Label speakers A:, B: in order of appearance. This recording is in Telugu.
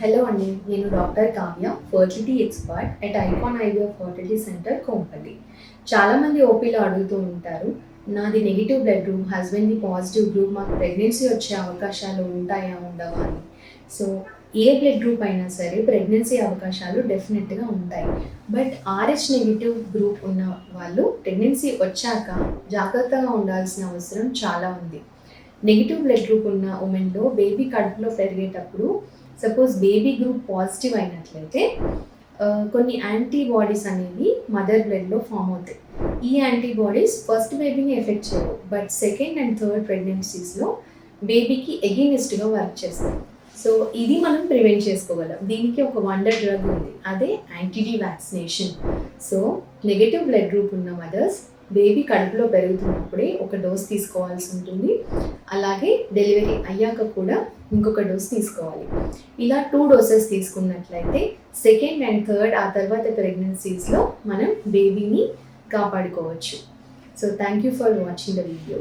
A: హలో అండి, నేను doctor Kavya, fertility expert at Icon IVF fertility centre Kompally. చాలామంది ఓపీలో అడుగుతూ ఉంటారు, నాది నెగిటివ్ బ్లడ్ గ్రూప్, హస్బెండ్ది పాజిటివ్ గ్రూప్, మాకు ప్రెగ్నెన్సీ వచ్చే అవకాశాలు ఉంటాయా ఉండవా అని. సో ఏ బ్లడ్ గ్రూప్ అయినా సరే ప్రెగ్నెన్సీ అవకాశాలు డెఫినెట్గా ఉంటాయి. బట్ ఆర్హెచ్ నెగిటివ్ గ్రూప్ ఉన్న వాళ్ళు ప్రెగ్నెన్సీ వచ్చాక జాగ్రత్తగా ఉండాల్సిన అవసరం చాలా ఉంది. నెగిటివ్ బ్లడ్ గ్రూప్ ఉన్న ఉమెన్లో బేబీ కడుపులో పెరిగేటప్పుడు సపోజ్ బేబీ గ్రూప్ పాజిటివ్ అయినట్లయితే కొన్ని యాంటీబాడీస్ అనేవి మదర్ బ్లడ్లో ఫామ్ అవుతాయి. ఈ యాంటీబాడీస్ ఫస్ట్ బేబీని ఎఫెక్ట్ చేయవు, బట్ సెకండ్ అండ్ థర్డ్ ప్రెగ్నెన్సీస్లో బేబీకి ఎగెనిస్ట్గా వర్క్ చేస్తాయి. సో ఇది మనం ప్రివెంట్ చేసుకోగలం. దీనికి ఒక వండర్ డ్రగ్ ఉంది, అదే anti-D vaccination. So negative blood group ఉన్న మదర్స్ బేబీ కడుపులో పెరుగుతున్నప్పుడే ఒక డోస్ తీసుకోవాల్సి ఉంటుంది. అలాగే డెలివరీ అయ్యాక కూడా ఇంకొక డోస్ తీసుకోవాలి. ఇలా 2 డోసెస్ తీసుకున్నట్లయితే సెకండ్ అండ్ థర్డ్ ఆ తర్వాత ప్రెగ్నెన్సీస్లో మనం బేబీని కాపాడుకోవచ్చు. So thank you for watching the video.